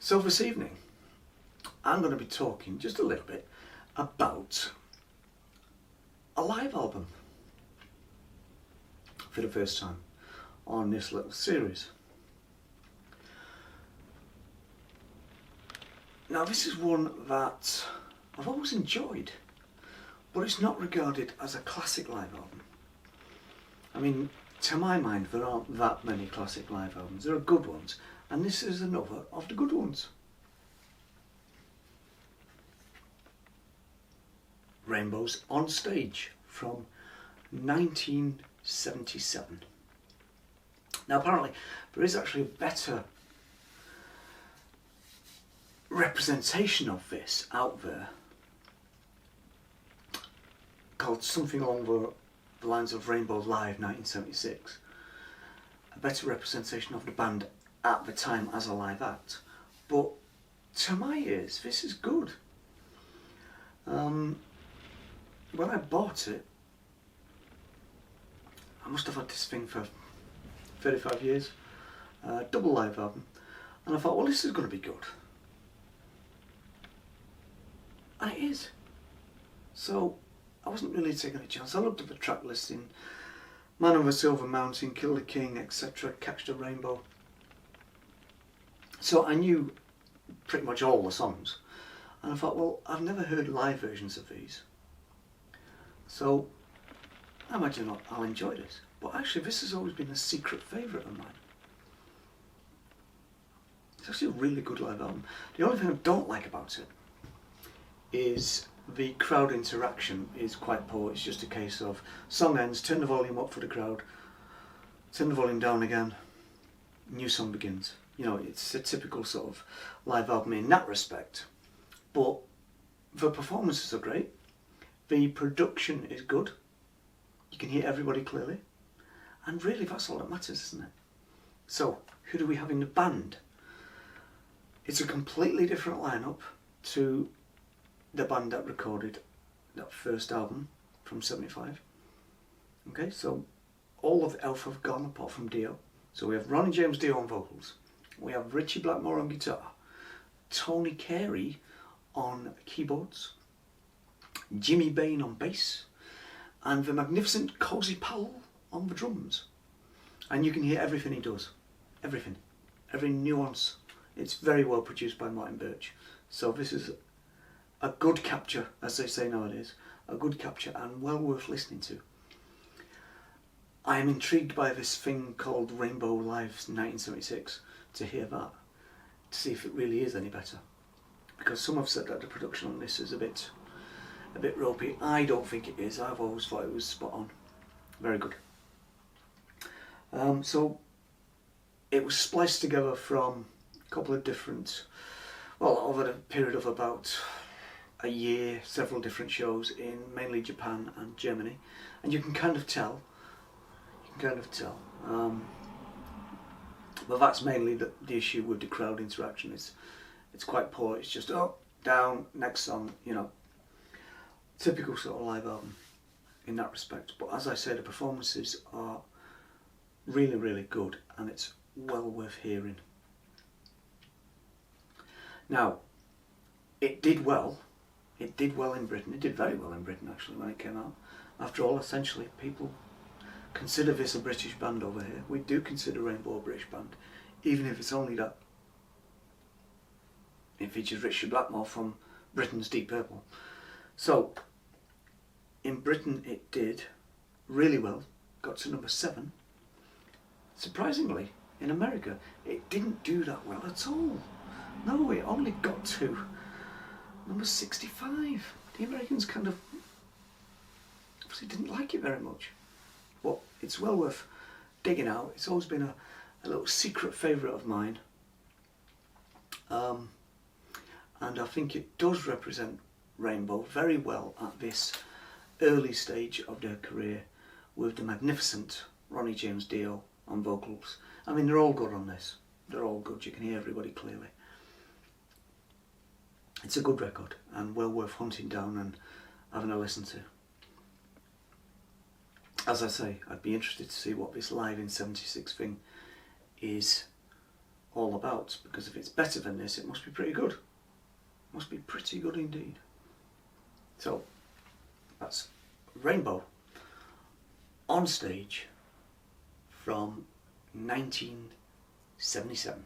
So this evening, I'm going to be talking just a little bit about a live album for the first time on this little series. Now this is one that I've always enjoyed, but it's not regarded as a classic live album. I mean, to my mind, there aren't that many classic live albums. There are good ones, and this is another of the good ones. Rainbows on Stage from 1977. Now apparently there is actually a better representation of this out there, called something along the lines of Rainbow Live 1976. A better representation of the band at the time as a live act, but to my ears this is good. When I bought it, I must have had this thing for 35 years, double live album, and I thought, well, this is going to be good. And it is. So I wasn't really taking a chance. I looked at the track listing: Man of a Silver Mountain, Kill the King, etc., Catch the Rainbow. So I knew pretty much all the songs, and I thought, well, I've never heard live versions of these, so I imagine I'll enjoy this. But actually this has always been a secret favourite of mine. It's actually a really good live album. The only thing I don't like about it is the crowd interaction is quite poor. It's just a case of song ends, turn the volume up for the crowd, turn the volume down again, new song begins. You know, it's a typical sort of live album in that respect. But the performances are great, the production is good, you can hear everybody clearly, and really that's all that matters, isn't it? So, who do we have in the band? It's a completely different lineup to the band that recorded that first album from 75. Okay, so all of Elf have gone apart from Dio. So we have Ronnie James Dio on vocals, we have Ritchie Blackmore on guitar, Tony Carey on keyboards, Jimmy Bain on bass, and the magnificent Cozy Powell on the drums. And you can hear everything he does, everything, every nuance. It's very well produced by Martin Birch. So this is a good capture, as they say nowadays, a good capture and well worth listening to. I am intrigued by this thing called Rainbow Live 1976, to hear that, to see if it really is any better. Because some have said that the production on this is a bit ropey. I don't think it is. I've always thought it was spot on. Very good. So it was spliced together from a couple of different, well, over the period of about a year, several different shows in mainly Japan and Germany, and you can kind of tell. But that's mainly the issue with the crowd interaction. It's quite poor. It's just up, down, next song, you know. Typical sort of live album in that respect. But as I say, the performances are really, really good, and it's well worth hearing. Now, it did well. It did well in Britain. It did very well in Britain, actually, when it came out. After all, essentially, people consider this a British band over here. We do consider Rainbow a British band, even if it's only that it features Ritchie Blackmore from Britain's Deep Purple. So, in Britain it did really well, got to number 7. Surprisingly, in America, it didn't do that well at all. No, it only got to number 65. The Americans kind of obviously didn't like it very much. But it's well worth digging out. It's always been a little secret favourite of mine. And I think it does represent Rainbow very well at this early stage of their career, with the magnificent Ronnie James Dio on vocals. I mean, they're all good on this. They're all good. You can hear everybody clearly. It's a good record and well worth hunting down and having a listen to. As I say, I'd be interested to see what this Live in 76 thing is all about, because if it's better than this, it must be pretty good. Must be pretty good indeed. So that's Rainbow on stage from 1977.